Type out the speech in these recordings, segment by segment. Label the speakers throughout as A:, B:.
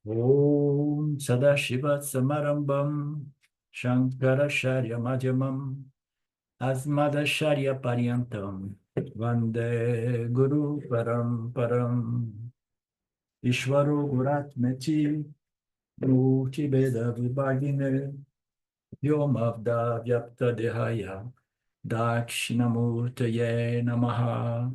A: Om Sadashiva Samarambam Shankaracharya Madhyamam Asmadacharya Paryantam Vande Guru Paramparam Ishvaro Guratmeti Murti Veda Vibhagine Yomavda Vyapta Dehaya Dakshinamurtaye Namaha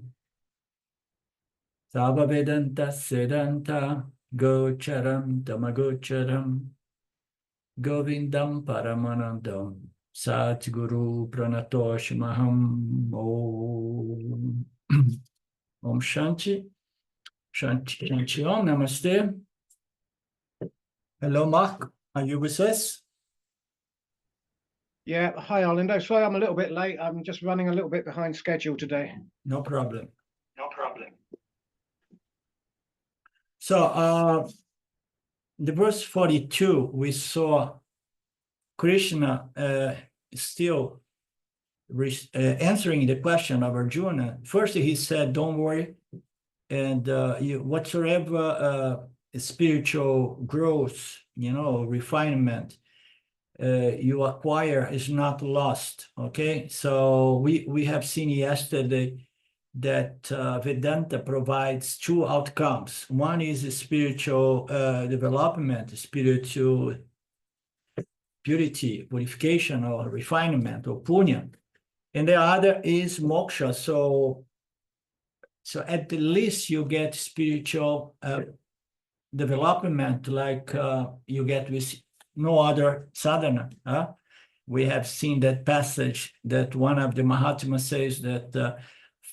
A: Sava Vedanta Sedanta Gocharam Tamagocharam Govindam Paramanandam Satguru Pranatosh Maham Om Om Shanti Shanti Shanti Om Namaste. Hello Mark, are you with us?
B: Yeah, hi Arlindo. Sorry I'm a little bit late. I'm just running a little bit behind schedule today.
A: No problem. No problem. So the verse 42, we saw Krishna still answering the question of Arjuna. First he said, don't worry, and whatsoever spiritual growth, refinement you acquire is not lost. Okay, so we have seen yesterday that Vedanta provides two outcomes. One is spiritual development, spiritual purity, purification, or refinement, or punya, and the other is moksha. So at the least you get spiritual development like you get with no other sadhana. We have seen that passage that one of the Mahatmas says that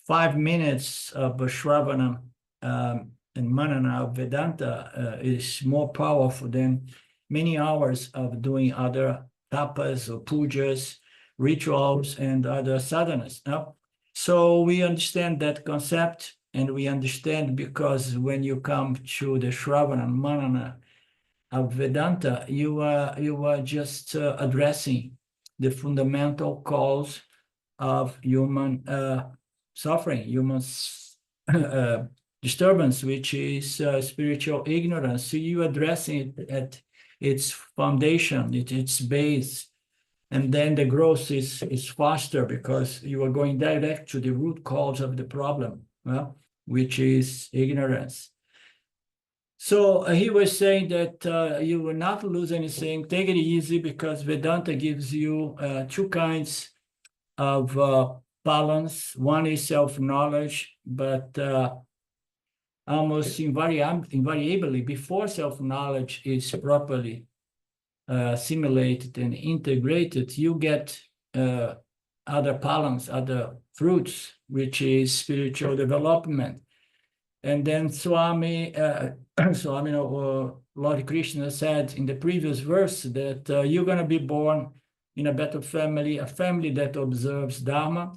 A: 5 minutes of Shravana and Manana of Vedanta is more powerful than many hours of doing other tapas or pujas, rituals, and other sadhanas. So we understand that concept, and we understand because when you come to the Shravana and Manana of Vedanta, you are just addressing the fundamental cause of human suffering, human disturbance, which is spiritual ignorance. So you addressing it at its foundation, its base, and then the growth is faster because you are going direct to the root cause of the problem, which is ignorance. So he was saying that you will not lose anything. Take it easy because Vedanta gives you two kinds of balance. One is self-knowledge, but almost invariably, before self-knowledge is properly assimilated and integrated, you get other balance, other fruits, which is spiritual development. And then Lord Krishna said in the previous verse that you're going to be born in a better family, a family that observes Dharma,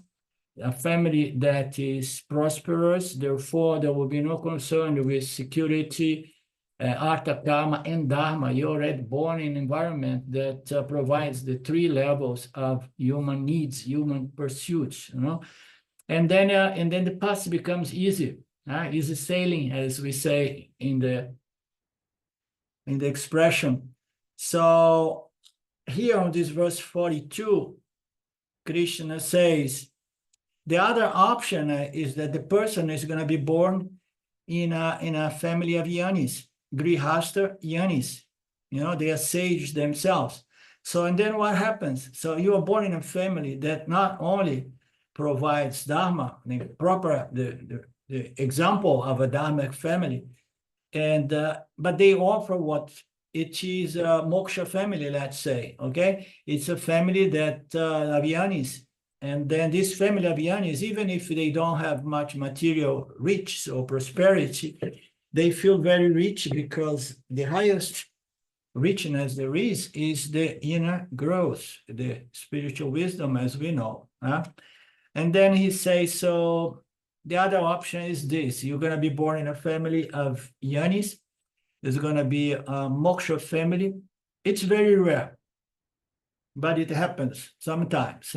A: a family that is prosperous. Therefore, there will be no concern with security, Artha, Karma, and Dharma. You're already born in an environment that provides the three levels of human needs, human pursuits. And then the path becomes easy. Easy sailing, as we say in the expression. So here on this verse 42, Krishna says, the other option is that the person is going to be born in a family of yanis, grihastha yanis. They are sage themselves. So, and then what happens? So you are born in a family that not only provides dharma, the proper, the example of a dharmic family, and but they offer what it is a moksha family, let's say. Okay, it's a family that of yanis. And then this family of yanis, even if they don't have much material rich or prosperity, they feel very rich because the highest richness there is the inner growth, the spiritual wisdom, as we know. And then he says, so the other option is this: you're going to be born in a family of yanis. There's going to be a moksha family. It's very rare, but it happens sometimes.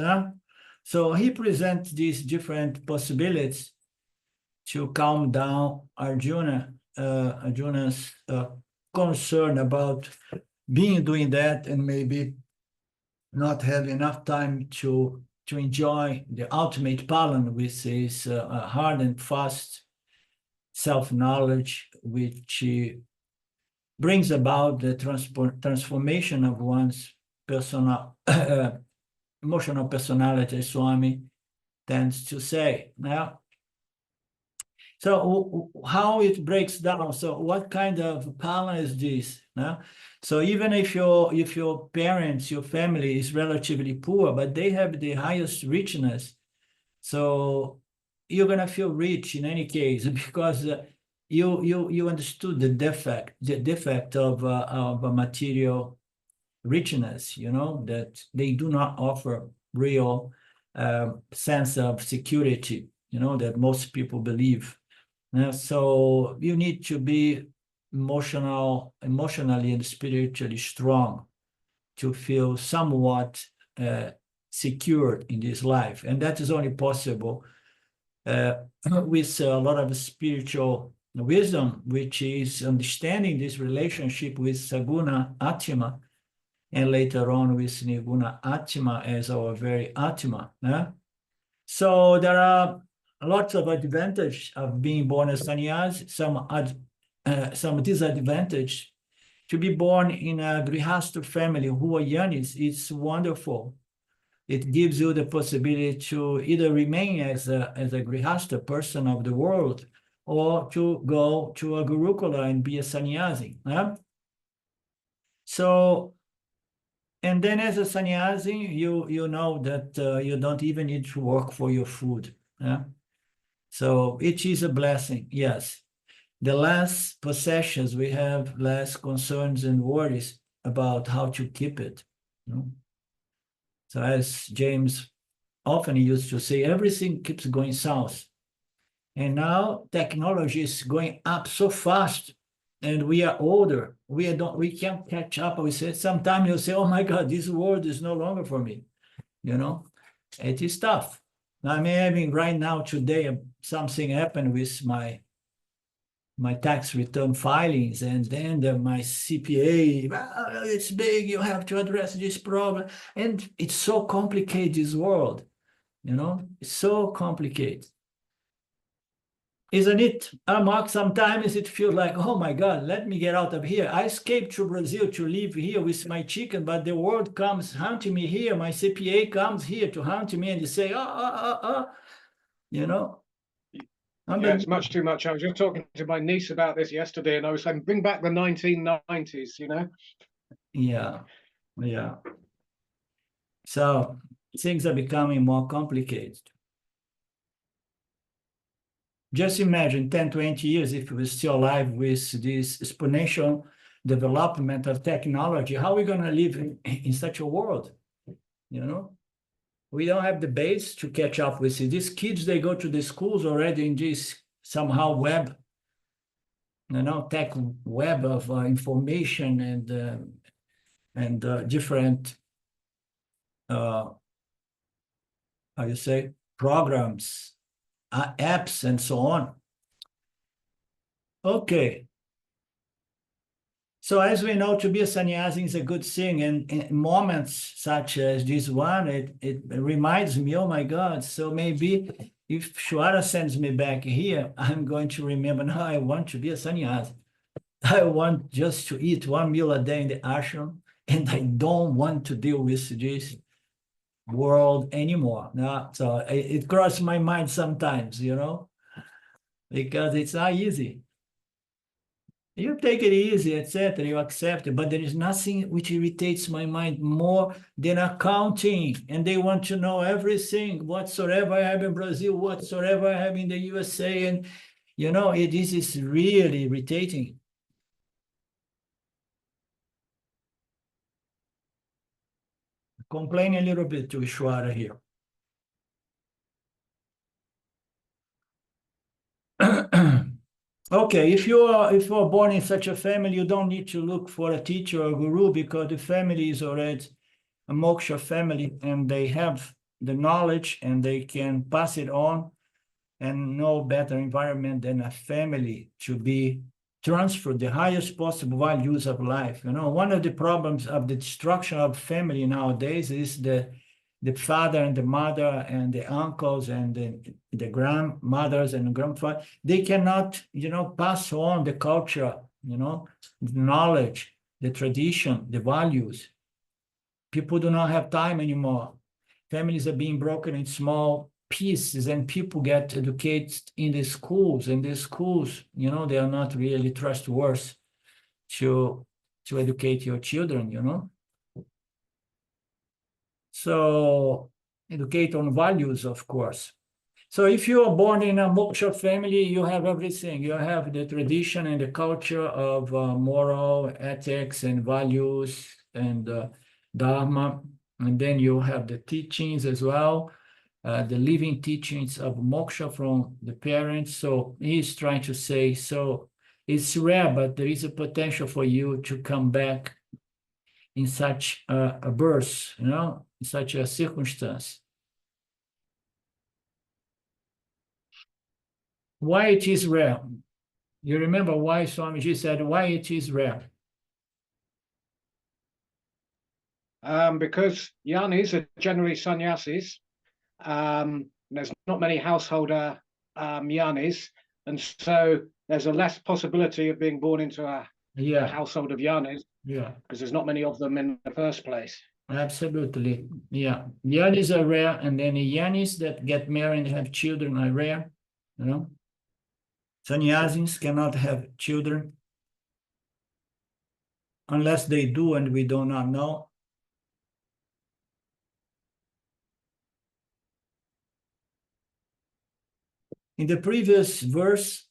A: So he presents these different possibilities to calm down Arjuna's concerned about doing that and maybe not have enough time to enjoy the ultimate palan, which is hard and fast self-knowledge, which brings about the transformation of one's personal emotional personality, as Swami tends to say. Now, so how it breaks down? So what kind of palan is this? So even if your parents, your family is relatively poor, but they have the highest richness, so you're gonna feel rich in any case because you understood the defect of a material richness, that they do not offer real sense of security, that most people believe. So you need to be emotionally and spiritually strong to feel somewhat secure in this life. And that is only possible with a lot of spiritual wisdom, which is understanding this relationship with Saguna Atma, and later on with Nirguna Atma as our very Atma. So there are lots of advantages of being born as sannyas, some disadvantage. To be born in a grihastha family who are yanis, it's wonderful. It gives you the possibility to either remain as a grihastha person of the world, or to go to a gurukula and be a sannyasi. So, and then as a sannyasi, you know that you don't even need to work for your food. So it is a blessing, yes. The less possessions we have, less concerns and worries about how to keep it. So as James often used to say, everything keeps going south. And now technology is going up so fast, and we are older. We can't catch up. We say sometimes you say, oh my God, this world is no longer for me. It is tough. I mean, right now, today, something happened with my tax return filings, and then my CPA, it's big, you have to address this problem. And it's so complicated, this world, it's so complicated. Isn't it, Mark? Sometimes it feels like, oh my God, let me get out of here. I escaped to Brazil to live here with my chicken, but the world comes hunting me here. My CPA comes here to hunt me, and they say,
B: Yeah, it's much too much. I was just talking to my niece about this yesterday, and I was saying, bring back the 1990s,
A: Yeah. So things are becoming more complicated. Just imagine 10, 20 years, if we're still alive with this exponential development of technology, how are we going to live in such a world? We don't have the base to catch up with it. These kids, they go to the schools already in this somehow web, tech web of information and different, how you say, programs, apps, and so on. Okay. So as we know, to be a sannyasi is a good thing. And in moments such as this one, it reminds me, oh my God, so maybe if Shwara sends me back here, I'm going to remember, no, I want to be a sannyasi. I want just to eat one meal a day in the ashram, and I don't want to deal with this world anymore. So it crosses my mind sometimes, because it's not easy. You take it easy, etc. You accept it, but there is nothing which irritates my mind more than accounting, and they want to know everything whatsoever I have in Brazil, whatsoever I have in the USA, and this is really irritating. Complain a little bit to Ishwara here. Okay, if you are born in such a family, you don't need to look for a teacher or guru, because the family is already a moksha family, and they have the knowledge and they can pass it on, and no better environment than a family to be transfer the highest possible values of life. One of the problems of the destruction of family nowadays is the father and the mother and the uncles and the grandmothers and grandfathers, they cannot, pass on the culture, the knowledge, the tradition, the values. People do not have time anymore. Families are being broken in small pieces, and people get educated in the schools, and the schools, they are not really trustworthy to educate your children. So educate on values, of course. So if you are born in a moksha family, you have everything. You have the tradition and the culture of moral, ethics, and values, and dharma. And then you have the teachings as well, the living teachings of moksha from the parents. So he's trying to say, so it's rare, but there is a potential for you to come back in such a birth, in such a circumstance. Why it is rare? You remember why Swamiji said why it is rare?
B: Because yanis are generally sannyasis. There's not many householder yanis, and so there's a less possibility of being born into a household of yanis.
A: Yeah,
B: because there's not many of them in the first place.
A: Absolutely. Yeah, yanis are rare, and then the yanis that get married and have children are rare. Sannyasis cannot have children unless they do, and we do not know. In the previous verse,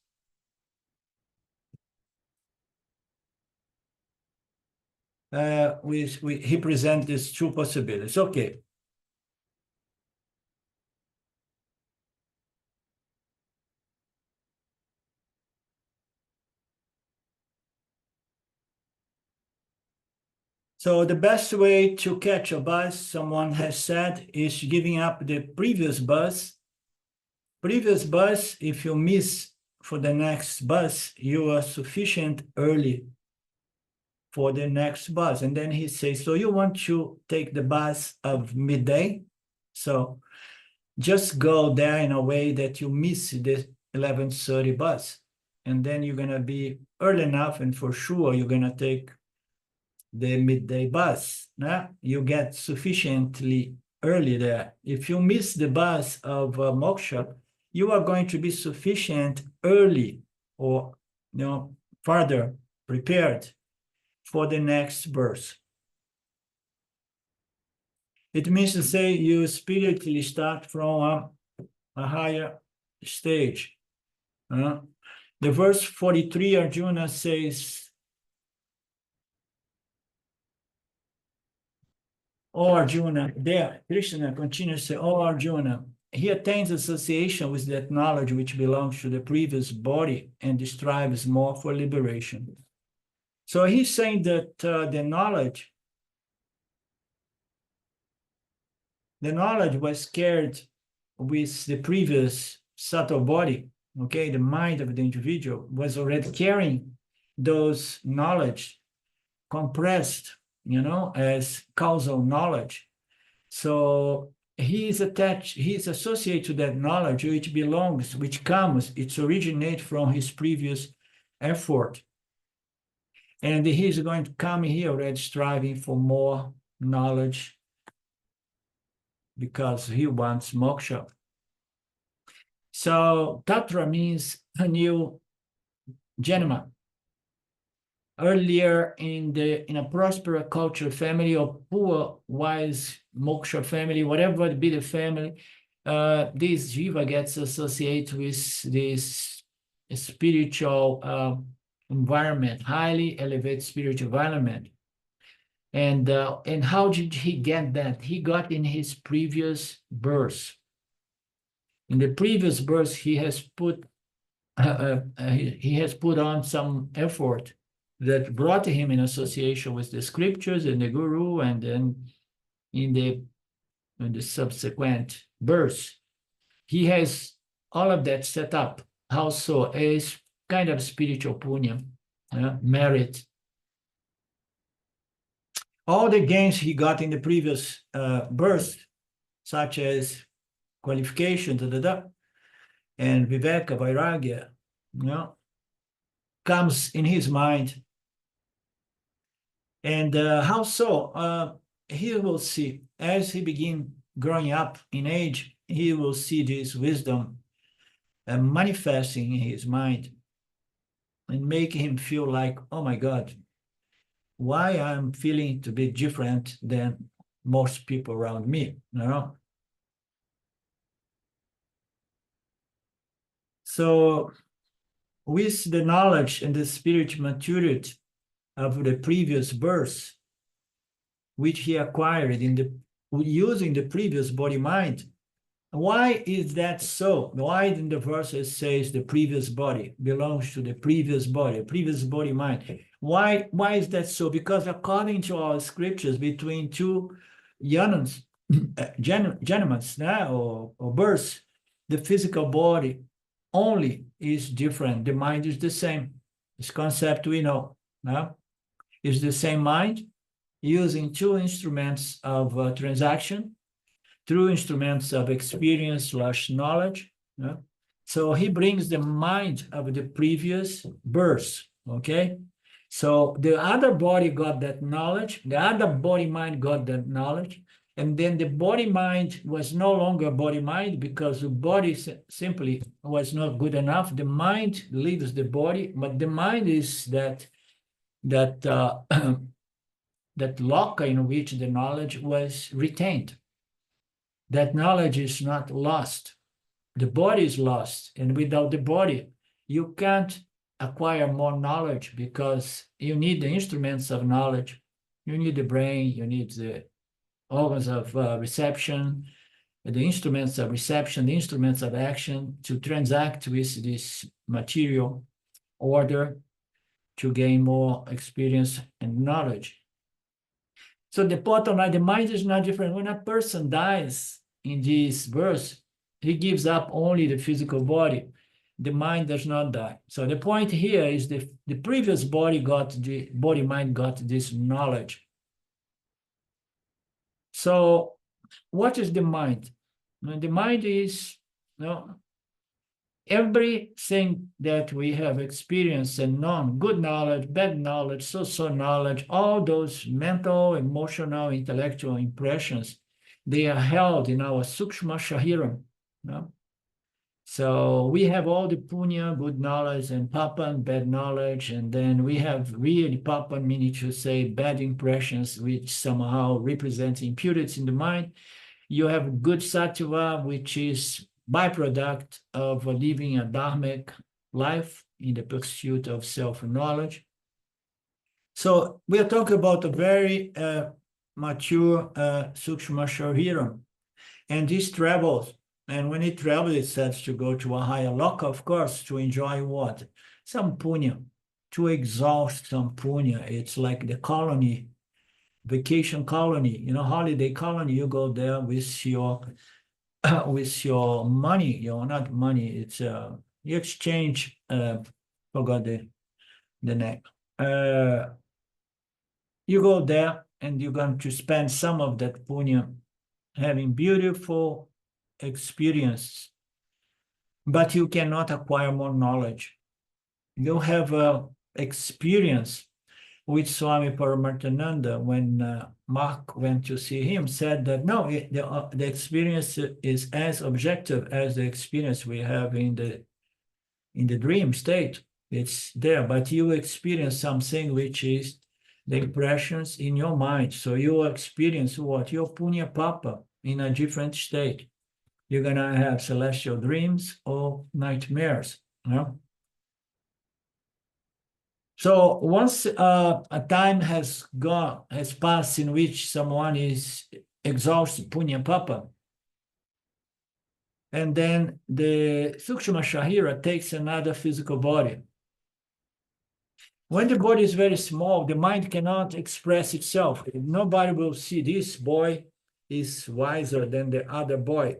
A: he presents these two possibilities. Okay. So the best way to catch a bus, someone has said, is giving up the previous bus. Previous bus, if you miss for the next bus, you are sufficient early for the next bus. And then he says, so you want to take the bus of midday? So just go there in a way that you miss the 11:30 bus. And then you're going to be early enough, and for sure you're going to take the midday bus. You get sufficiently early there. If you miss the bus of moksha, you are going to be sufficient early, or further prepared for the next birth. It means to say you spiritually start from a higher stage. The verse 43, Arjuna says, "Oh Arjuna," there Krishna continues to say, "Oh Arjuna, he attains association with that knowledge which belongs to the previous body and strives more for liberation." So he's saying that the knowledge was carried with the previous subtle body, okay? The mind of the individual was already carrying those knowledge compressed, as causal knowledge. So he is attached, he is associated to that knowledge which comes, it originates from his previous effort. And he is going to come here already striving for more knowledge because he wants moksha. So tatra means a new janma. Earlier in a prosperous culture family, or poor, wise moksha family, whatever would be the family, this jiva gets associated with this spiritual environment, highly elevated spiritual environment. And how did he get that? He got in his previous birth. In the previous birth, he has put on some effort that brought him in association with the scriptures and the guru, and then in the subsequent birth, he has all of that set up. Also, a kind of spiritual punya. merit. All the gains he got in the previous birth, such as qualification, and viveka, vairagya, comes in his mind. And how so? He will see, as he begins growing up in age, he will see this wisdom manifesting in his mind and making him feel like, oh my God, why I'm feeling to be different than most people around me, So with the knowledge and the spiritual maturity of the previous birth, which he acquired using the previous body-mind, why is that so? Why in the verses says the previous body belongs to the previous body-mind? Why is that so? Because according to our scriptures, between two janams, or births, the physical body only is different. The mind is the same. This concept we know. It's the same mind using two instruments of transaction, through instruments of experience/knowledge. So he brings the mind of the previous birth, okay? So the other body got that knowledge, the other body-mind got that knowledge, and then the body-mind was no longer body-mind because the body simply was not good enough. The mind leaves the body, but the mind is that locker in which the knowledge was retained. That knowledge is not lost. The body is lost, and without the body, you can't acquire more knowledge because you need the instruments of knowledge. You need the brain, you need the organs of reception, the instruments of reception, the instruments of action to transact with this material order to gain more experience and knowledge. So the bottom line, the mind is not different. When a person dies in this verse, he gives up only the physical body. The mind does not die. So the point here is the previous body-mind got this knowledge. So what is the mind? The mind is everything that we have experienced and known, good knowledge, bad knowledge, so knowledge, all those mental, emotional, intellectual impressions, they are held in our Sukshma Shahiram. So we have all the punya, good knowledge, and papan, bad knowledge, and then we have really papan, meaning to say bad impressions, which somehow represent impurities in the mind. You have good sattva, which is byproduct of living a dharmic life in the pursuit of self-knowledge. So we are talking about a very mature Sukshma Shariram, and this travels. And when it travels, it starts to go to a higher loka, of course, to enjoy what? Some punya, to exhaust some punya. It's like the colony, vacation colony, holiday colony. You go there with your money, not money. It's you exchange. Forgot the name. You go there and you're going to spend some of that punya having beautiful experience, but you cannot acquire more knowledge. You have experience with Swami Paramarthananda when Mark went to see him, said that no, the experience is as objective as the experience we have in the dream state. It's there, but you experience something which is the impressions in your mind. So you experience what? Your punya papa in a different state. You're going to have celestial dreams or nightmares. So once a time has passed in which someone is exhausted, punya papa, and then the Sukshma Shahira takes another physical body. When the body is very small, the mind cannot express itself. Nobody will see this boy is wiser than the other boy.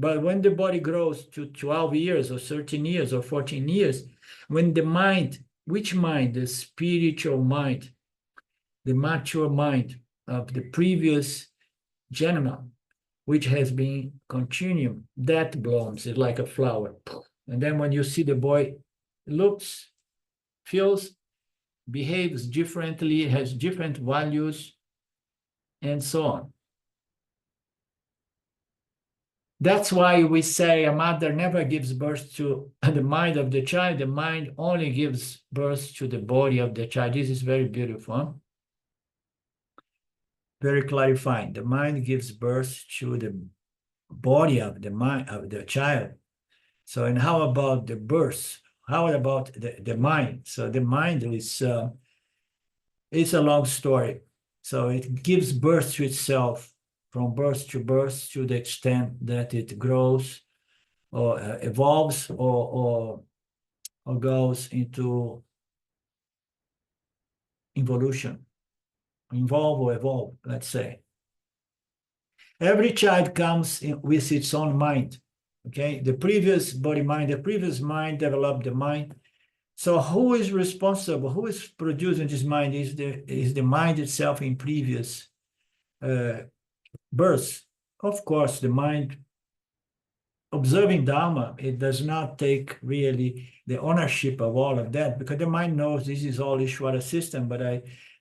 A: But when the body grows to 12 years or 13 years or 14 years, when the mind which mind? The spiritual mind, the mature mind of the previous Janma, which has been continuing, that blooms. It's like a flower. And then when you see the boy looks, feels, behaves differently, has different values, and so on. That's why we say a mother never gives birth to the mind of the child. The mind only gives birth to the body of the child. This is very beautiful. Huh? Very clarifying. The mind gives birth to the body of the mind of the child. So, and how about the birth? How about the mind? So the mind is it's a long story. So it gives birth to itself from birth to the extent that it grows or evolves or goes into evolution, evolve, let's say. Every child comes with its own mind, okay? The previous body mind, the previous mind developed the mind. So who is responsible? Who is producing this mind? Is the mind itself in previous births? Of course, the mind observing Dharma, it does not take really the ownership of all of that, because the mind knows this is all Ishvara system, but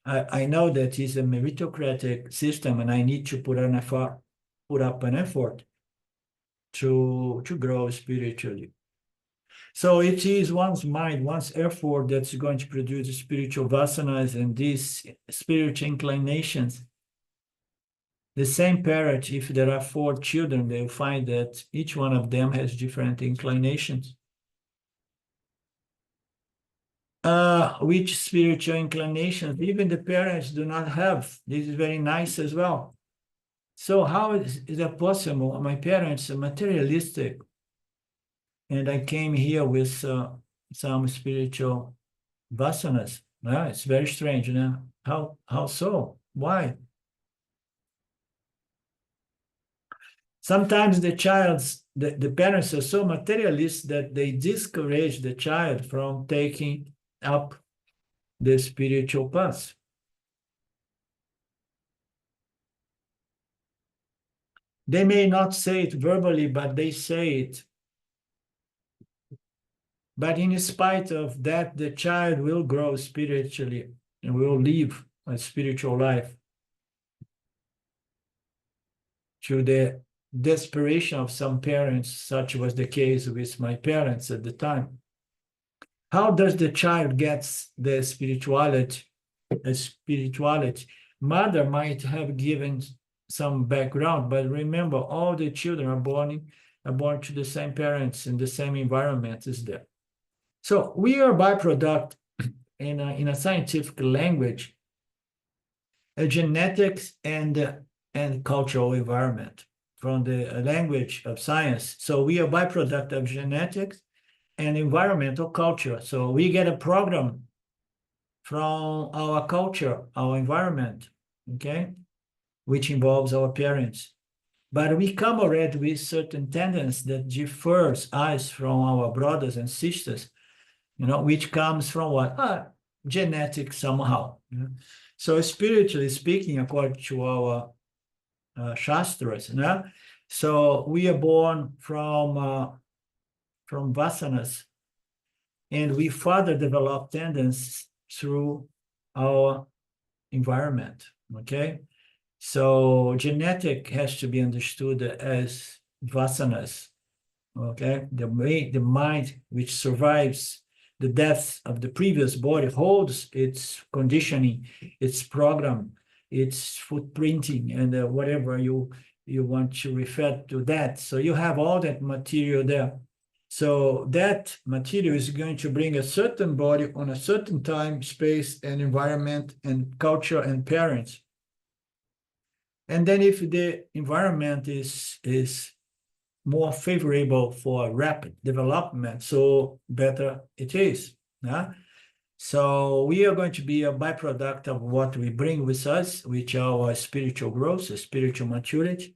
A: I know that it's a meritocratic system, and I need to put up an effort to grow spiritually. So it is one's mind, one's effort that's going to produce spiritual vasanas and these spiritual inclinations. The same parent, if there are 4 children, they'll find that each one of them has different inclinations. Which spiritual inclinations even the parents do not have. This is very nice as well. So how is that possible? My parents are materialistic, and I came here with some spiritual vasanas. It's very strange, you know? How so? Why? Sometimes the parents are so materialist that they discourage the child from taking up the spiritual path. They may not say it verbally, but they say it. But in spite of that, the child will grow spiritually and will live a spiritual life through the desperation of some parents, such was the case with my parents at the time. How does the child get the spirituality? Mother might have given some background, but remember, all the children are born to the same parents in the same environment as them. So we are byproduct in a scientific language, a genetics and cultural environment from the language of science. So we are byproduct of genetics and environmental culture. So we get a program from our culture, our environment, okay, which involves our parents. But we come already with certain tendencies that differs us from our brothers and sisters, which comes from what? Genetic somehow. So spiritually speaking, according to our Shastras, so we are born from vasanas, and we further develop tendencies through our environment, okay? So genetic has to be understood as vasanas, okay? The mind which survives the death of the previous body holds its conditioning, its program, its footprinting, and whatever you want to refer to that. So you have all that material there. So that material is going to bring a certain body on a certain time, space, and environment, and culture, and parents. And then if the environment is more favorable for rapid development, so better it is. So we are going to be a byproduct of what we bring with us, which are our spiritual growth, spiritual maturity.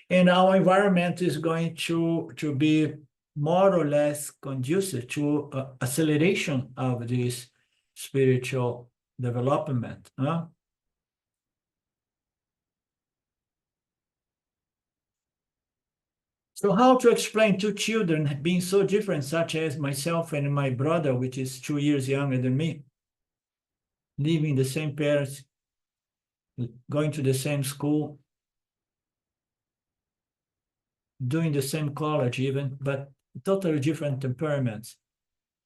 A: And our environment is going to be more or less conducive to acceleration of this spiritual development. Huh? So how to explain two children being so different, such as myself and my brother, which is 2 years younger than me, living the same parents, going to the same school, doing the same college even, but totally different temperaments.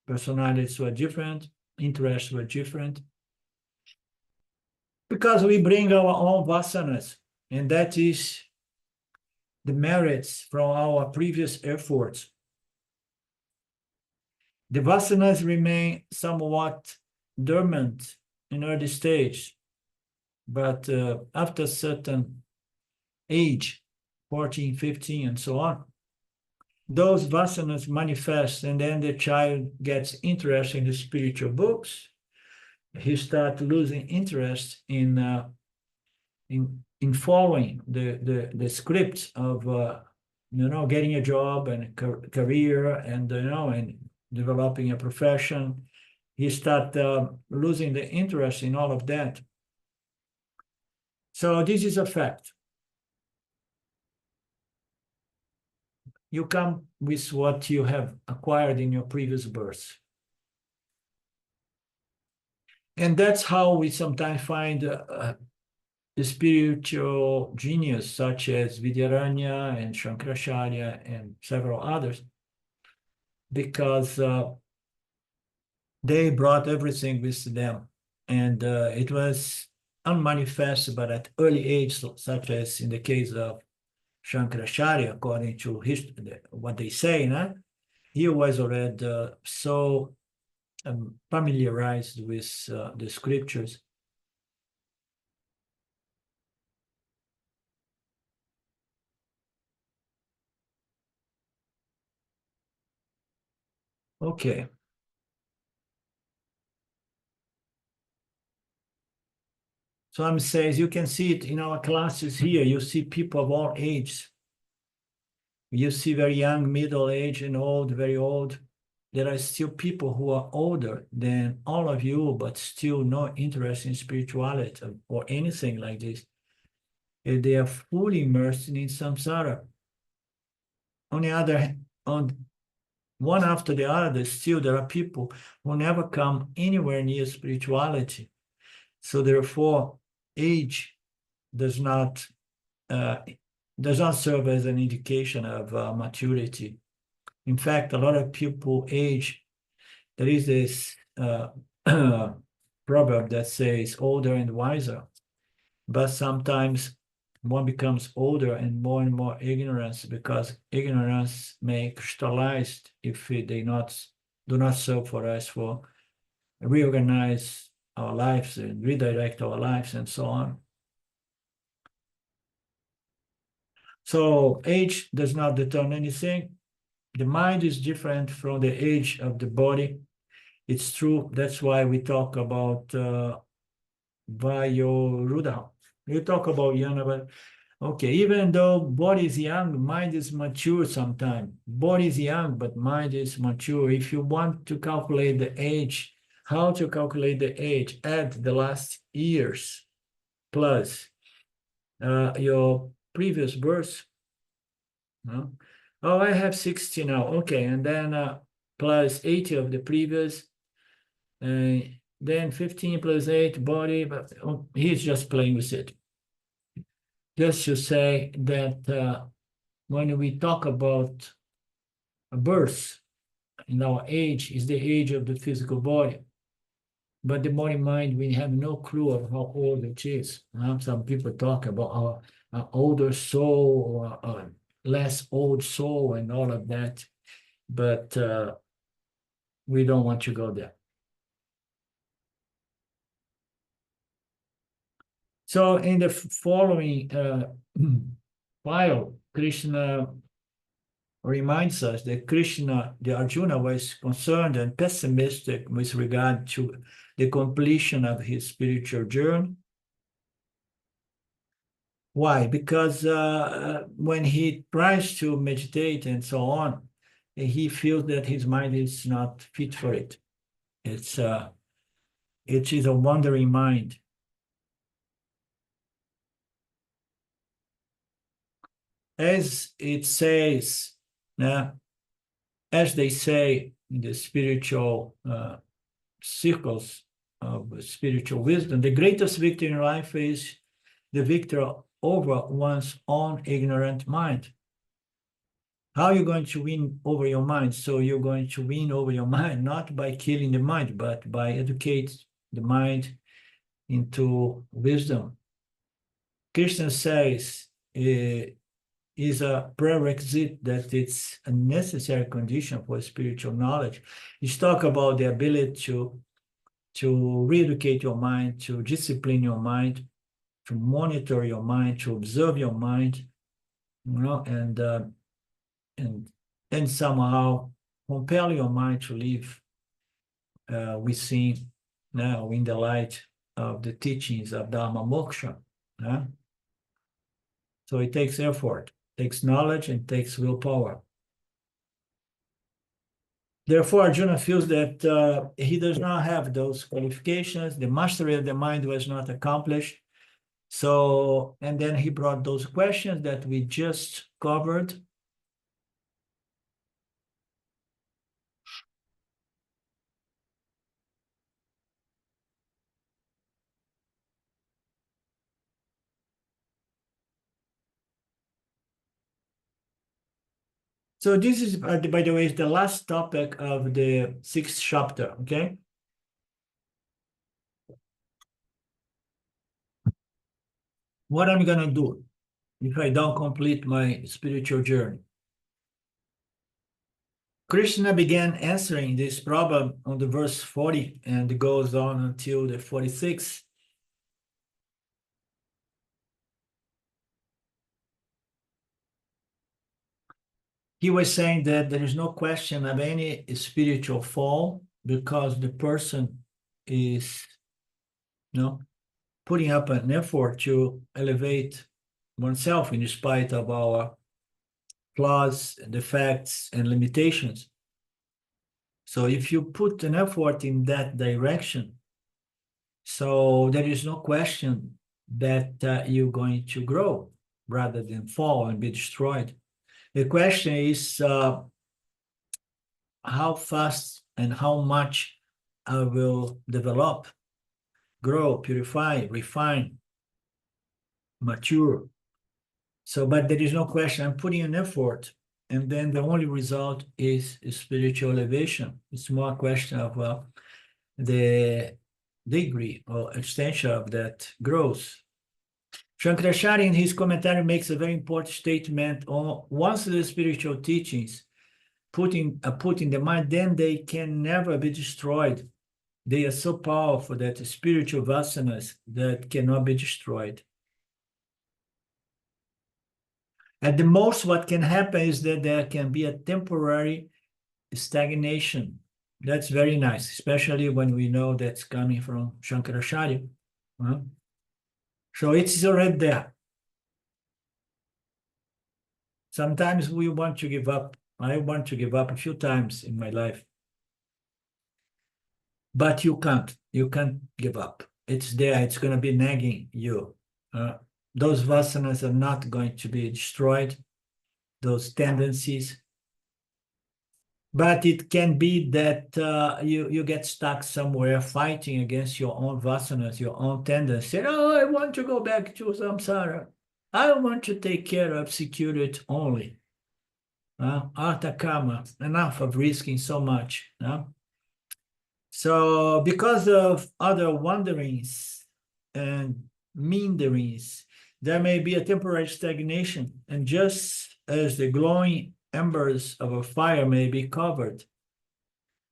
A: Personalities were different, interests were different. Because we bring our own vasanas, and that is the merits from our previous efforts. The vasanas remain somewhat dormant in early stage, but after a certain age, 14, 15, and so on, those vasanas manifest, and then the child gets interested in the spiritual books. He starts losing interest in following the script of getting a job and career and and developing a profession. He start losing the interest in all of that. So this is a fact. You come with what you have acquired in your previous birth. And that's how we sometimes find the spiritual genius, such as Vidyaranya and Shankaracharya and several others, because they brought everything with them. And it was unmanifest, but at early age, such as in the case of Shankaracharya, according to what they say, he was already so familiarized with the scriptures. Okay. Swami says, you can see it in our classes here. You see people of all ages. You see very young, middle age, and old, very old. There are still people who are older than all of you, but still no interest in spirituality or anything like this. And they are fully immersed in samsara. On the other hand, on one after the other, still there are people who never come anywhere near spirituality. So therefore, age does not serve as an indication of maturity. In fact, a lot of people age. There is this proverb that says older and wiser, but sometimes one becomes older and more ignorance, because ignorance may crystallize if they do not serve for us for reorganize our lives and redirect our lives and so on. So age does not determine anything. The mind is different from the age of the body. It's true. That's why we talk about Vayorudha. We talk about Yana, but okay, even though body is young, mind is mature sometimes. Body is young, but mind is mature. If you want to calculate the age, how to calculate the age? Add the last years plus your previous birth. No? Oh, I have 60 now. Okay, and then plus 80 of the previous, then 15 plus 8 body, but he's just playing with it. Just to say that when we talk about a birth, in our age is the age of the physical body. But the body mind, we have no clue of how old it is. Some people talk about an older soul or a less old soul and all of that. But we don't want to go there. So in the following file, Krishna reminds us that the Arjuna was concerned and pessimistic with regard to the completion of his spiritual journey. Why? Because when he tries to meditate and so on, he feels that his mind is not fit for it. It's It is a wandering mind. As it says, as they say in the spiritual circles of spiritual wisdom, the greatest victory in life is the victory over one's own ignorant mind. How are you going to win over your mind? So you're going to win over your mind, not by killing the mind, but by educate the mind into wisdom. Krishna says is a prerequisite, that it's a necessary condition for spiritual knowledge. He's talk about the ability to re-educate your mind, to discipline your mind, to monitor your mind, to observe your mind, and somehow compel your mind to live within now in the light of the teachings of Dharma Moksha. So it takes effort, takes knowledge, and takes willpower. Therefore, Arjuna feels that he does not have those qualifications. The mastery of the mind was not accomplished. So, and then he brought those questions that we just covered. So this is, by the way, is the last topic of the 6th chapter, okay? What I'm gonna do if I don't complete my spiritual journey? Krishna began answering this problem on the verse 40 and goes on until the 46th. He was saying that there is no question of any spiritual fall because the person is, putting up an effort to elevate oneself in spite of our flaws, defects, and limitations. So if you put an effort in that direction, so there is no question that you're going to grow rather than fall and be destroyed. The question is how fast and how much I will develop, grow, purify, refine, mature. So, but there is no question, I'm putting an effort, and then the only result is spiritual elevation. It's more a question of the degree or extension of that growth. Shankaracharya in his commentary makes a very important statement on once the spiritual teachings put in the mind, then they can never be destroyed. They are so powerful that spiritual vasanas that cannot be destroyed. At the most, what can happen is that there can be a temporary stagnation. That's very nice, especially when we know that's coming from Shankaracharya. So it's already there. Sometimes we want to give up. I want to give up a few times in my life. But you can't. You can't give up. It's there. It's going to be nagging you. Those vasanas are not going to be destroyed, those tendencies. But it can be that you get stuck somewhere fighting against your own vasanas, your own tendencies. Oh, I want to go back to samsara. I want to take care of security only. Artha karma, enough of risking so much. So because of other wanderings and meanderings, there may be a temporary stagnation. And just as the glowing embers of a fire may be covered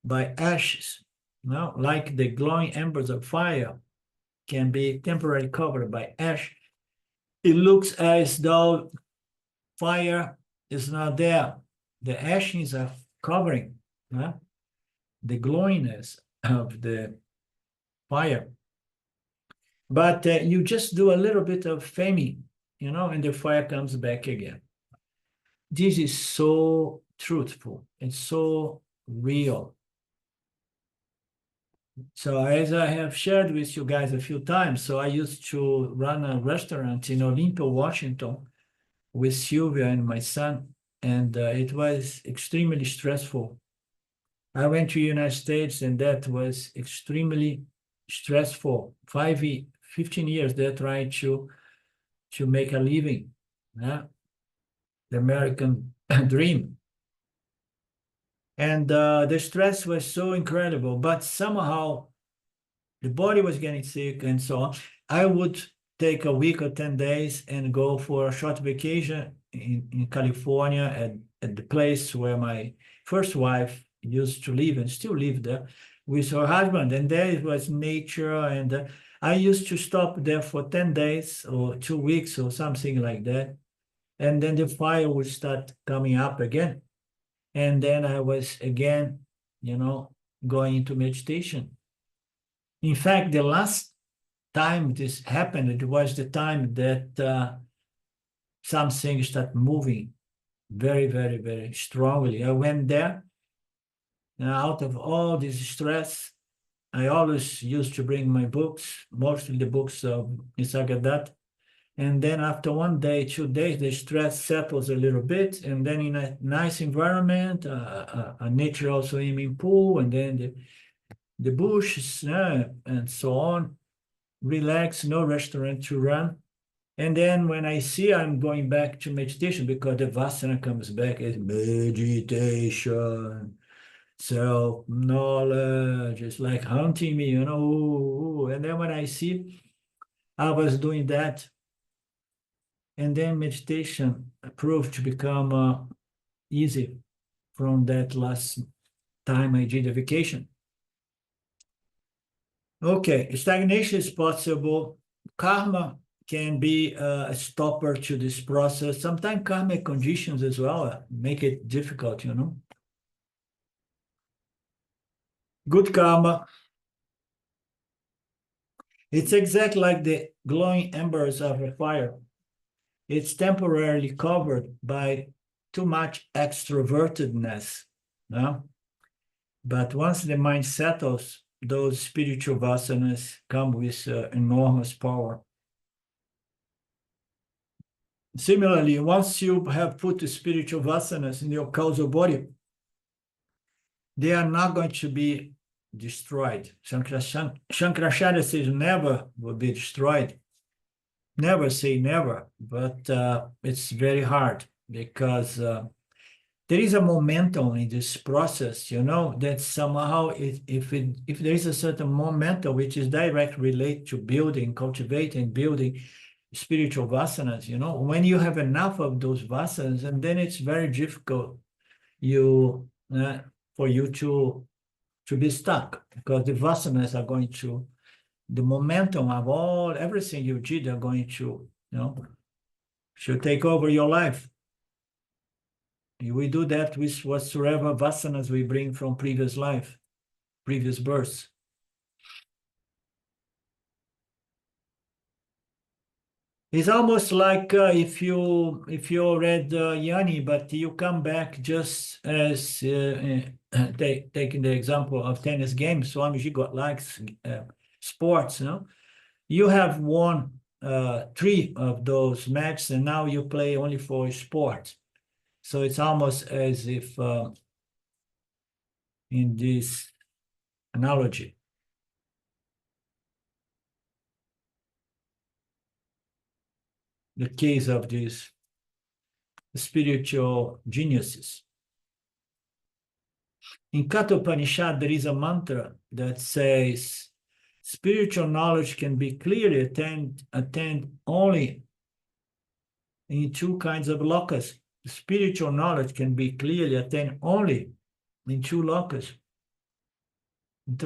A: by ashes, like the glowing embers of fire can be temporarily covered by ash, it looks as though fire is not there. The ashes are covering the glowiness of the fire. But you just do a little bit of famine, and the fire comes back again. This is so truthful. It's so real. So as I have shared with you guys a few times, so I used to run a restaurant in Olympia, Washington, with Sylvia and my son, and it was extremely stressful. I went to the United States, and that was extremely stressful. 15 years there trying to make a living, yeah? The American dream. And the stress was so incredible, but somehow the body was getting sick and so on. I would take a week or 10 days and go for a short vacation in California at the place where my first wife used to live and still live there with her husband. And there it was nature. And I used to stop there for 10 days or 2 weeks or something like that. And then the fire would start coming up again. And then I was again, going into meditation. In fact, the last time this happened, it was the time that something started moving very, very, very strongly. I went there, and out of all this stress, I always used to bring my books, mostly the books of Nisargadatta. And then after 1 day, 2 days, the stress settles a little bit. And then in a nice environment, a natural swimming pool, and then the bushes and so on, relax, no restaurant to run. And then when I see I'm going back to meditation, because the Vasana comes back as meditation, self-knowledge, it's like hunting me, And then when I see I was doing that, and then meditation proved to become easy from that last time I did a vacation. Okay, stagnation is possible. Karma can be a stopper to this process. Sometimes karmic conditions as well make it difficult, Good karma. It's exactly like the glowing embers of a fire. It's temporarily covered by too much extrovertedness. No? But once the mind settles, those spiritual vasanas come with enormous power. Similarly, once you have put the spiritual vasanas in your causal body, they are not going to be destroyed. Shankaracharya says never will be destroyed. Never say never, but it's very hard because there is a momentum in this process, that somehow if there is a certain momentum which is directly related to building, cultivating, building spiritual vasanas, when you have enough of those vasanas, and then it's very difficult for you to be stuck, because the vasanas are going to, the momentum of everything you did are going to, should take over your life. We do that with whatsoever vasanas we bring from previous life, previous births. It's almost like if you read Yanni, but you come back just as taking the example of tennis games. Swamiji got likes sports, You have won 3 of those matches, and now you play only for sport. So it's almost as if in this analogy. The case of these spiritual geniuses. In Katha Upanishad, there is a mantra that says, spiritual knowledge can be clearly attained only in 2 kinds of lokas. Spiritual knowledge can be clearly attained only in 2 lokas.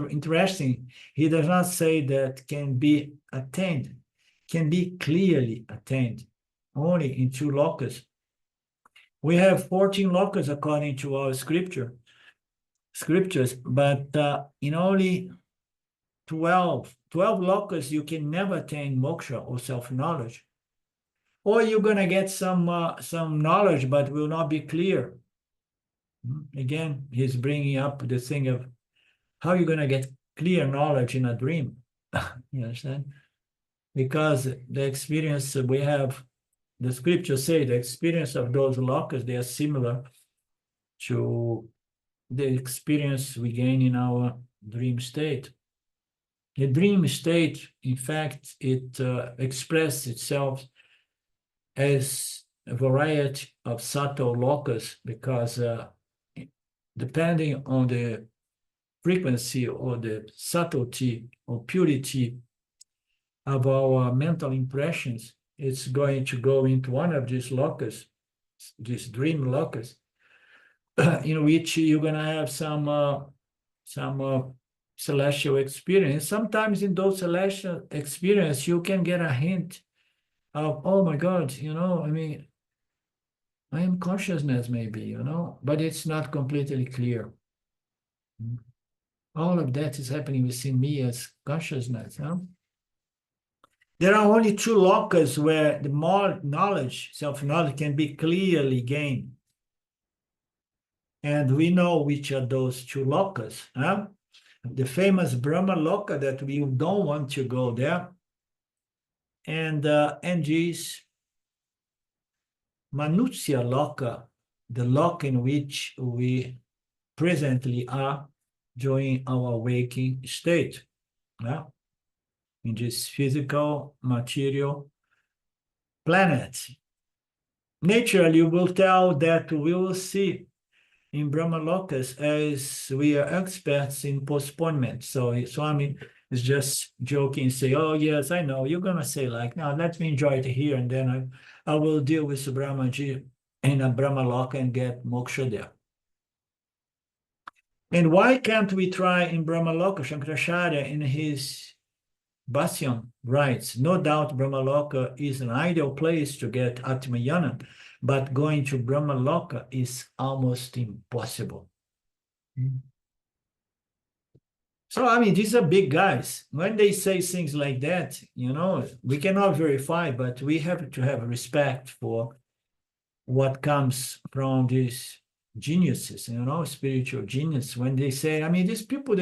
A: Interesting, he does not say that can be attained, can be clearly attained only in 2 lokas. We have 14 lokas according to our scriptures, but in only 12 lokas you can never attain moksha or self-knowledge. Or you're going to get some knowledge, but will not be clear. Again, he's bringing up the thing of how you're going to get clear knowledge in a dream. You understand? Because the experience we have, the scriptures say the experience of those locusts, they are similar to the experience we gain in our dream state. The dream state, in fact, it expresses itself as a variety of subtle locusts because depending on the frequency or the subtlety or purity of our mental impressions, it's going to go into one of these locusts, these dream locusts, in which you're going to have some celestial experience. Sometimes in those celestial experience, you can get a hint of, oh my God, I mean, I am consciousness maybe, but it's not completely clear. All of that is happening within me as consciousness. There are only two locusts where the more knowledge, self-knowledge, can be clearly gained. And we know which are those two locusts. The famous Brahma Loka that we don't want to go there. And this Manusya Loka, the loka in which we presently are during our waking state. In this physical, material planet. Naturally, you will tell that we will see in Brahma Lokas as we are experts in postponement. So Swami is just joking, say, oh, yes, I know. You're going to say like, no, let me enjoy it here. And then I will deal with Brahmaji in a Brahma Loka and get moksha there. And why can't we try in Brahma Loka? Shankaracharya in his Bhashyam writes, no doubt Brahmaloka is an ideal place to get Atmayana, but going to Brahmaloka is almost impossible. So, I mean, these are big guys. When they say things like that, we cannot verify, but we have to have respect for what comes from these geniuses, spiritual genius. When they say, I mean, these people,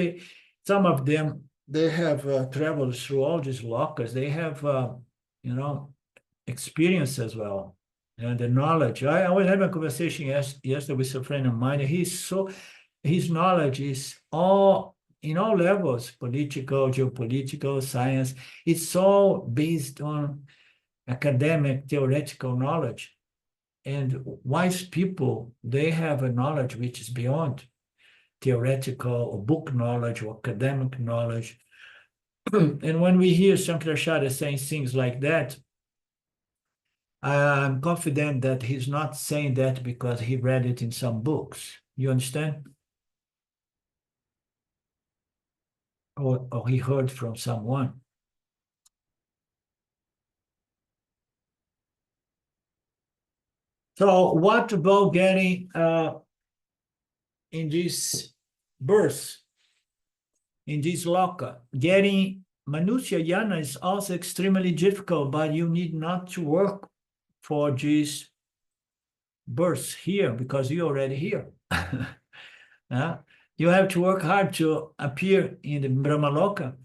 A: some of them, they have traveled through all these lokas. They have, experience as well, and the knowledge. I was having a conversation yesterday with a friend of mine. His knowledge is all in all levels, political, geopolitical, science. It's all based on academic, theoretical knowledge. And wise people, they have a knowledge which is beyond theoretical or book knowledge or academic knowledge. And when we hear Shankaracharya saying things like that, I'm confident that he's not saying that because he read it in some books. You understand? Or he heard from someone. So what about getting in this birth, in this loka? Getting Manusya Yana is also extremely difficult, but you need not to work for this birth here because you're already here. You have to work hard to appear in the Brahmaloka,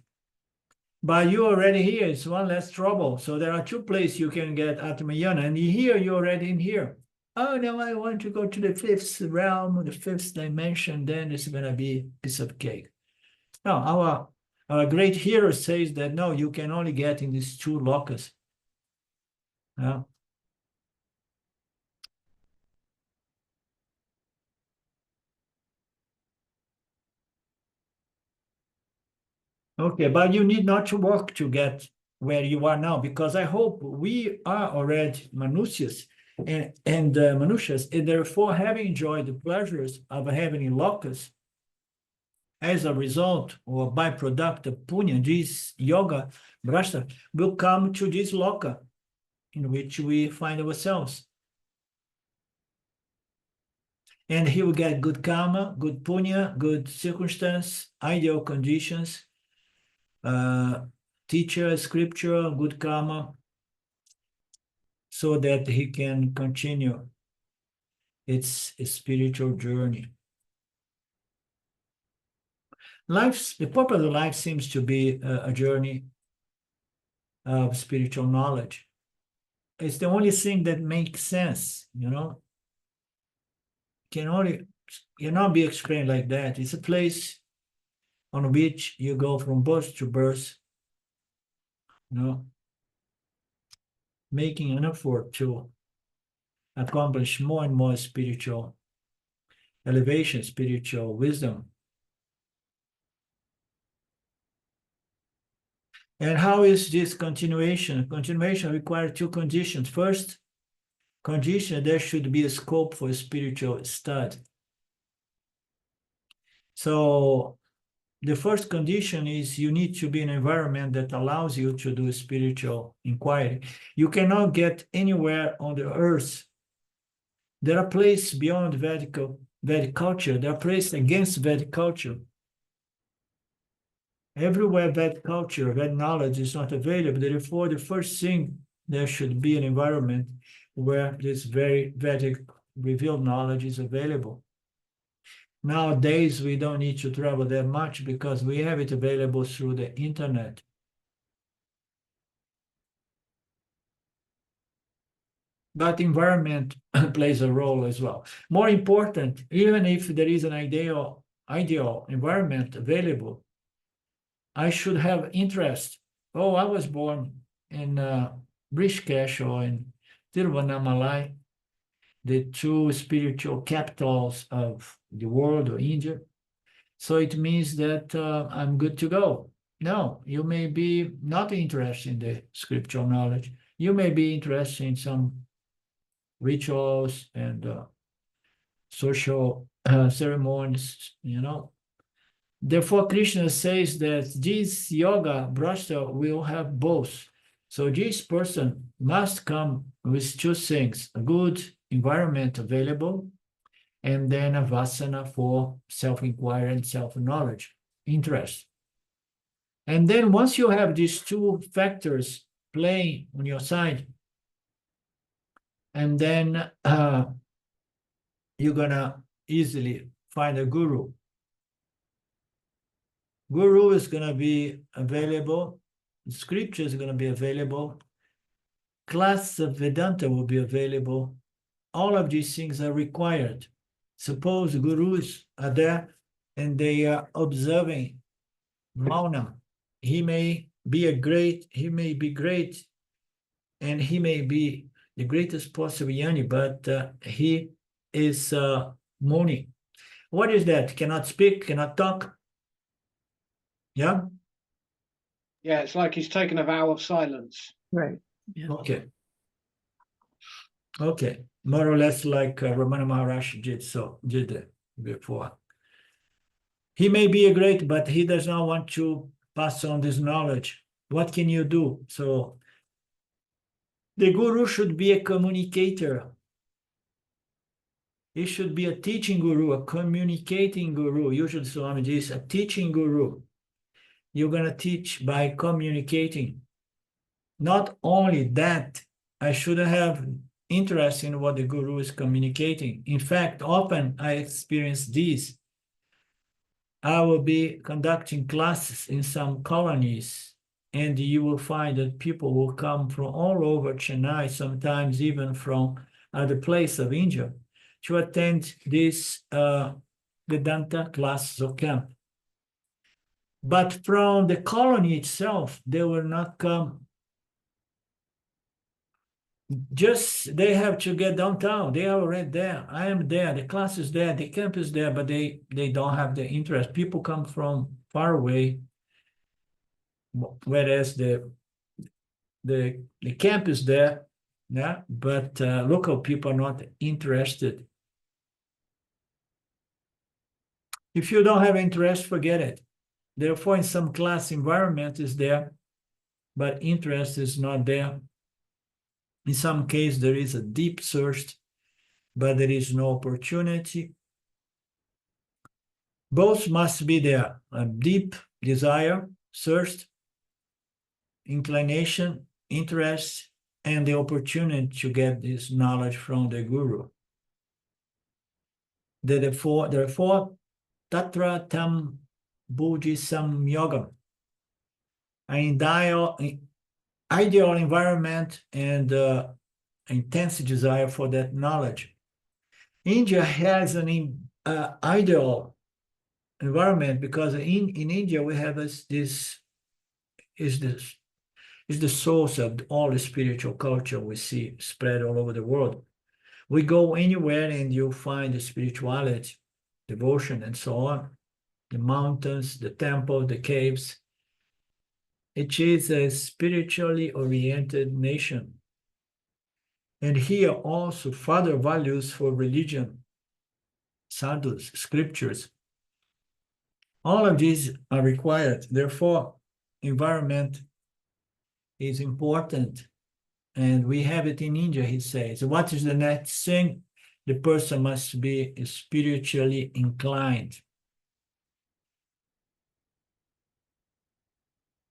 A: but you're already here. It's one less trouble. So there are two places you can get Atmayana, and here you're already in here. Oh, now I want to go to the fifth realm, the fifth dimension, then it's going to be a piece of cake. No, our great hero says that, no, you can only get in these two lokas. Okay, but you need not to work to get where you are now, because I hope we are already Manusyas and Manushas, and therefore having enjoyed the pleasures of having in lokas, as a result or byproduct of punya, this yoga brashta will come to this loka in which we find ourselves. And he will get good karma, good punya, good circumstance, ideal conditions, teacher, scripture, good karma, so that he can continue its spiritual journey. The purpose of life seems to be a journey of spiritual knowledge. It's the only thing that makes sense, you know. Cannot be explained like that. It's a place on which you go from birth to birth, you know, making an effort to accomplish more and more spiritual elevation, spiritual wisdom. And how is this continuation? Continuation requires two conditions. First condition, there should be a scope for spiritual study. So the first condition is you need to be in an environment that allows you to do spiritual inquiry. You cannot get anywhere on the earth. There are places beyond Vedic culture. There are places against Vedic culture. Everywhere Vedic culture, Vedic knowledge is not available. Therefore, the first thing, there should be an environment where this very Vedic revealed knowledge is available. Nowadays, we don't need to travel that much because we have it available through the internet. But environment plays a role as well. More important, even if there is an ideal environment available, I should have interest. Oh, I was born in Rishikesh or in Tiruvannamalai, the two spiritual capitals of the world or India. So it means that I'm good to go. No, you may be not interested in the scriptural knowledge. You may be interested in some rituals and social ceremonies, you know. Therefore, Krishna says that this yoga brashta will have both. So this person must come with two things: a good environment available, and then a vasana for self-inquiry and self-knowledge, interest. And then once you have these two factors playing on your side, and then you're gonna easily find a guru. Guru is gonna be available, scripture is gonna be available, class of Vedanta will be available. All of these things are required. Suppose gurus are there and they are observing Mauna. He may be great, and he may be the greatest possible Jnani, but he is Muni. What is that? Cannot speak, cannot talk? Yeah?
B: Yeah, it's like he's taken a vow of silence.
C: Right. Yeah.
A: Okay. Okay. More or less like Ramana Maharaj did before. He may be a great, but he does not want to pass on this knowledge. What can you do? So the guru should be a communicator. He should be a teaching guru, a communicating guru. Usually Swamiji is a teaching guru. You're going to teach by communicating. Not only that, I should have interest in what the guru is communicating. In fact, often I experience this. I will be conducting classes in some colonies, and you will find that people will come from all over Chennai, sometimes even from other places of India, to attend this Vedanta classes or camp. But from the colony itself, they will not come. Just they have to get downtown. They are already there. I am there. The class is there. The camp is there, but they don't have the interest. People come from far away, whereas the camp is there, yeah. But local people are not interested. If you don't have interest, forget it. Therefore, in some class, environment is there, but interest is not there. In some case, there is a deep thirst, but there is no opportunity. Both must be there: a deep desire, thirst, inclination, interest, and the opportunity to get this knowledge from the guru. Therefore, tatra tam Buddhi Samyoga, an ideal environment and intense desire for that knowledge. India has an ideal environment because in India we have this is the source of all the spiritual culture we see spread all over the world. We go anywhere and you'll find the spirituality, devotion, and so on. The mountains, the temples, the caves. It is a spiritually oriented nation. And here also further values for religion, sadhus, scriptures. All of these are required. Therefore, environment is important. And we have it in India, he says. What is the next thing? The person must be spiritually inclined.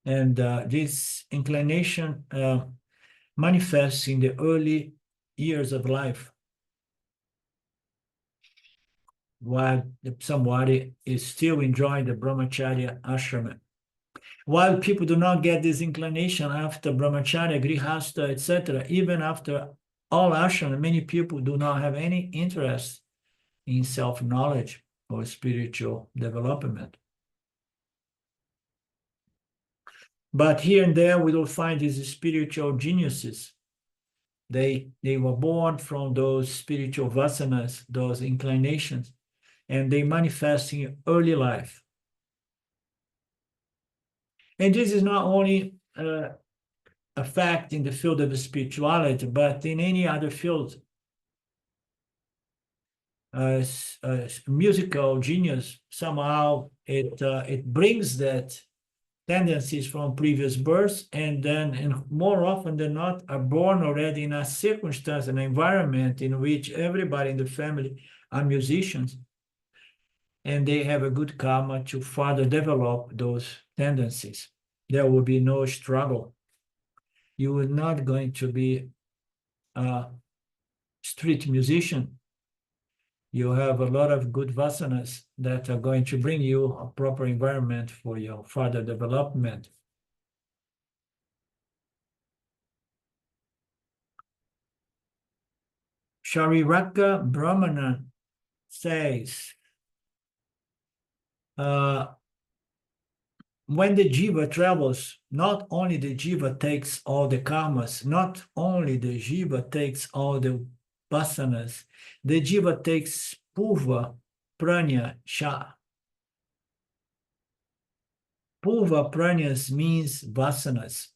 A: And this inclination manifests in the early years of life, while somebody is still enjoying the brahmacharya ashrama. While people do not get this inclination after brahmacharya, grihastha, etc., even after all ashrama, many people do not have any interest in self-knowledge or spiritual development. But here and there, we will find these spiritual geniuses. They were born from those spiritual vasanas, those inclinations, and they manifest in early life. And this is not only a fact in the field of spirituality, but in any other field. Musical genius, somehow it brings that tendencies from previous births, and then and more often than not are born already in a circumstance, an environment in which everybody in the family are musicians, and they have a good karma to further develop those tendencies. There will be no struggle. You are not going to be a street musician. You have a lot of good vasanas that are going to bring you a proper environment for your further development. Shariraka Brahmana says, when the jiva travels, not only the jiva takes all the karmas, not only the jiva takes all the vasanas, the jiva takes purva, pranya, sha. Purva pranyas means vasanas.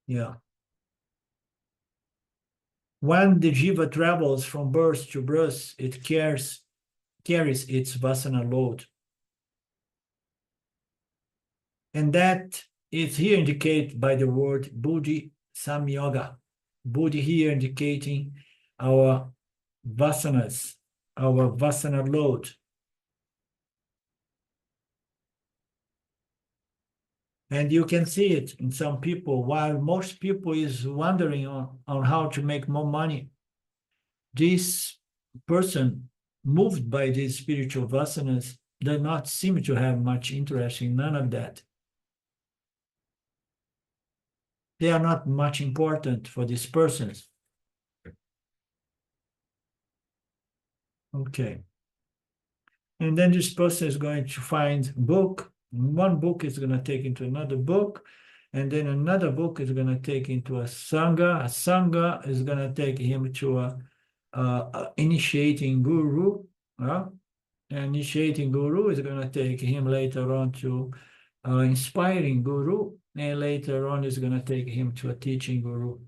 A: Yeah. When the jiva travels from birth to birth, it carries its vasana load. And that is here indicated by the word buddhi samyoga. Buddhi here indicating our vasanas, our vasana load. And you can see it in some people. While most people is wondering on how to make more money, this person moved by these spiritual vasanas does not seem to have much interest in none of that. They are not much important for these persons. Okay. And then this person is going to find book. One book is going to take into another book. And then another book is going to take into a sangha. A sangha is going to take him to a initiating guru. Initiating guru is going to take him later on to inspiring guru. And later on is going to take him to a teaching guru.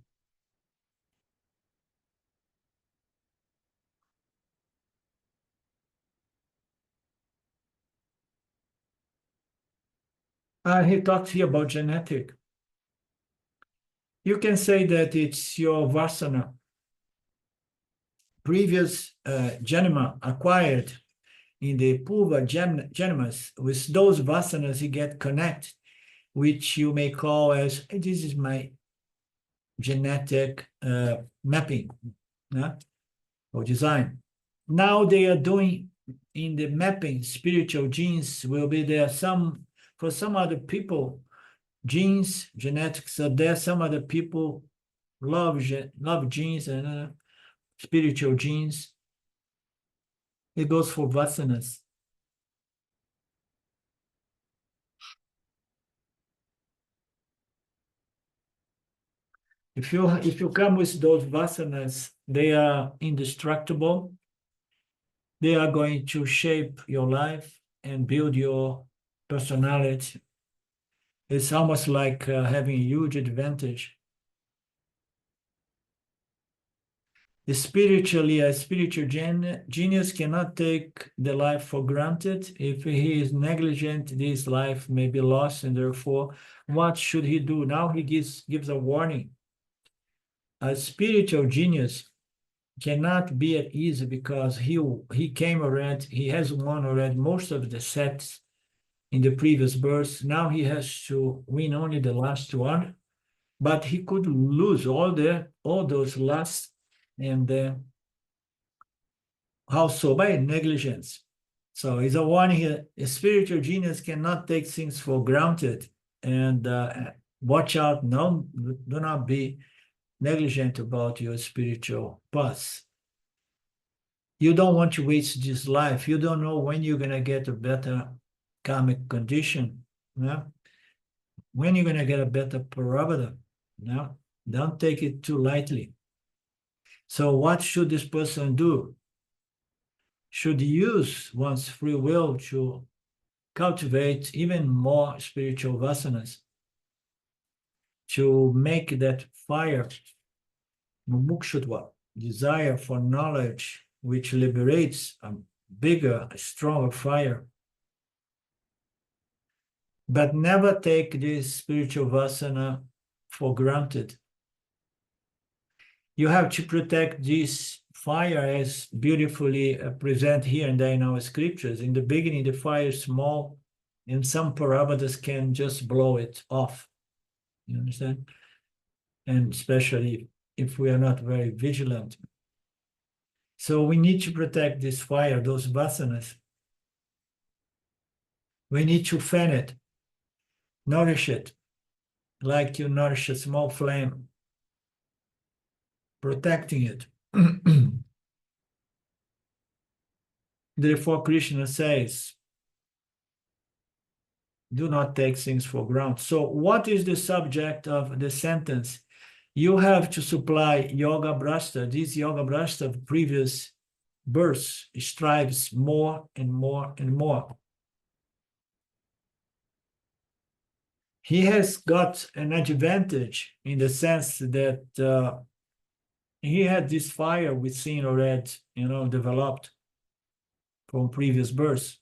A: He talks here about genetic. You can say that it's your vasana, previous janma acquired in the purva janmas. With those vasanas, you get connected, which you may call as, this is my genetic mapping or design. Now they are doing in the mapping, spiritual genes will be there. For some other people, genes, genetics are there. Some other people love genes and spiritual genes. It goes for vasanas. If you come with those vasanas, they are indestructible. They are going to shape your life and build your personality. It's almost like having a huge advantage. Spiritually, a spiritual genius cannot take the life for granted. If he is negligent, this life may be lost, and therefore, what should he do? Now he gives a warning. A spiritual genius cannot be at ease because he came already, he has won already most of the sets in the previous birth. Now he has to win only the last one, but he could lose all those last, and how so? By negligence. So it's a warning here. A spiritual genius cannot take things for granted, and watch out. No, do not be negligent about your spiritual path. You don't want to waste this life. You don't know when you're going to get a better karmic condition. Yeah? When you're going to get a better parabada. Yeah? Don't take it too lightly. So what should this person do? Should use one's free will to cultivate even more spiritual vasanas, to make that fire, mumukshutva, desire for knowledge, which liberates a bigger, stronger fire. But never take this spiritual vasana for granted. You have to protect this fire as beautifully present here and there in our scriptures. In the beginning, the fire is small, and some parabadas can just blow it off. You understand? And especially if we are not very vigilant. So we need to protect this fire, those vasanas. We need to fan it, nourish it, like you nourish a small flame, protecting it. Therefore, Krishna says, do not take things for granted. So what is the subject of the sentence? You have to supply yoga brasta. This yoga brasta of previous births strives more and more and more. He has got an advantage in the sense that he had this fire we've seen already, developed from previous births.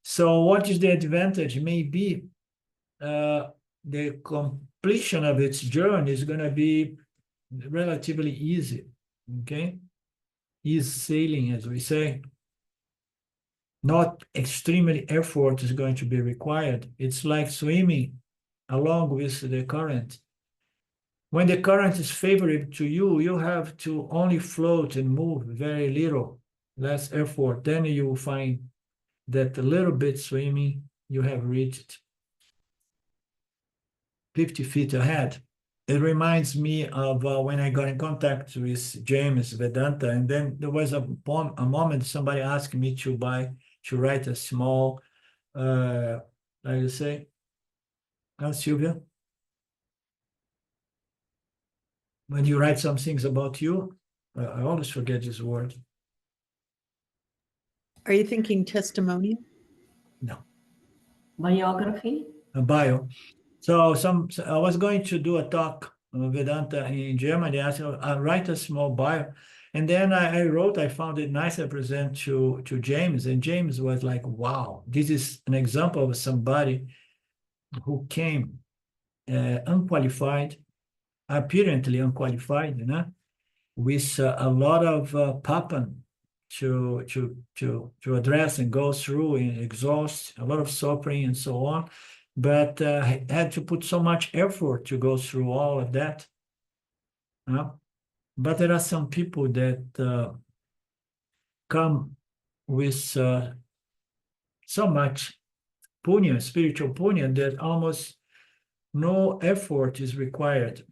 A: So what is the advantage? Maybe the completion of its journey is going to be relatively easy, okay? Easy sailing, as we say. Not extremely effort is going to be required. It's like swimming along with the current. When the current is favorable to you, you have to only float and move very little, less effort. Then you will find that a little bit swimming, you have reached 50 feet ahead. It reminds me of when I got in contact with James Vedanta, and then there was a moment somebody asked me to write a small, like you say, Sylvia? When you write some things about you, I always forget this word.
C: Are you thinking testimonial?
A: No.
D: Biography?
A: A bio. So I was going to do a talk on Vedanta in Germany. I said, I'll write a small bio. And then I found it nice. I present to James, and James was like, wow, this is an example of somebody who came unqualified, apparently unqualified, with a lot of papan to address and go through and exhaust, a lot of suffering and so on, but had to put so much effort to go through all of that. But there are some people that come with so much punya, spiritual punya, that almost no effort is required.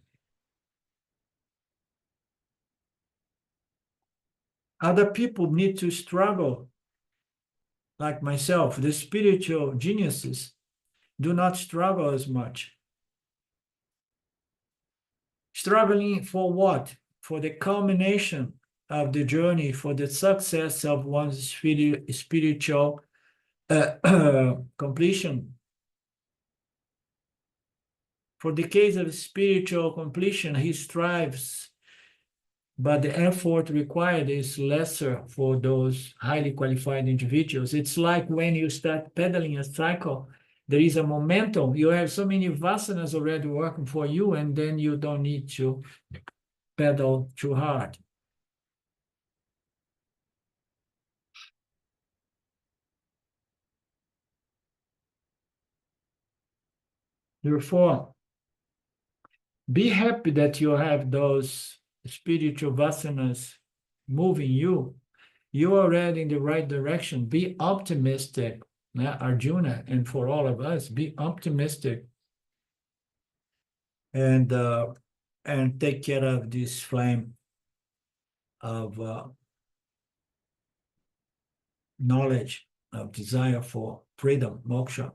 A: Other people need to struggle, like myself. The spiritual geniuses do not struggle as much. Struggling for what? For the culmination of the journey, for the success of one's spiritual completion. For the case of spiritual completion, he strives, but the effort required is lesser for those highly qualified individuals. It's like when you start pedaling a cycle, there is a momentum. You have so many vasanas already working for you, and then you don't need to pedal too hard. Therefore, be happy that you have those spiritual vasanas moving you. You're already in the right direction. Be optimistic, Arjuna, and for all of us, be optimistic and take care of this flame of knowledge, of desire for freedom, moksha.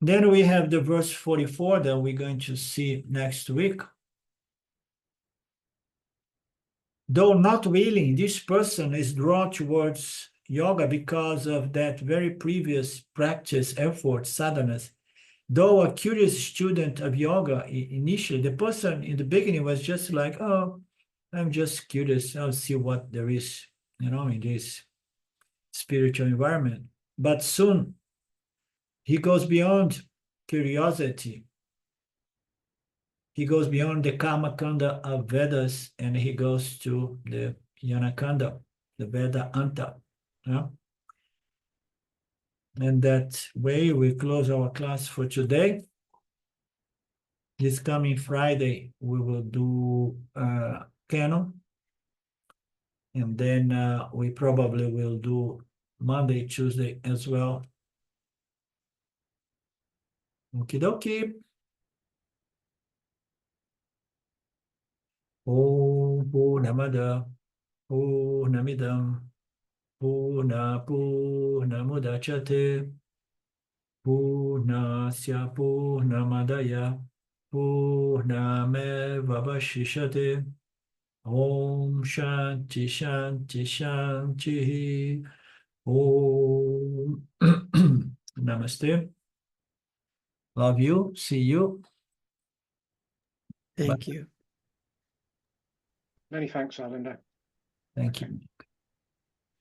A: Then we have the verse 44 that we're going to see next week. Though not willing, this person is drawn towards yoga because of that very previous practice, effort, sadhanas. Though a curious student of yoga initially, the person in the beginning was just like, oh, I'm just curious. I'll see what there is, in this spiritual environment. But soon he goes beyond curiosity. He goes beyond the Karmakanda of Vedas, and he goes to the Yanakanda, the Veda Anta. And that way we close our class for today. This coming Friday, we will do canon. And then we probably will do Monday, Tuesday as well. Okie dokie. Om Purnamada Purnamidam Purnamudachyate Purnasya Purnamadaya Purnamevavashishate. Om Shanti Shanti Shanti. Om Namaste. Love you. See you.
C: Thank you.
B: Many thanks, Arlinda.
A: Thank you.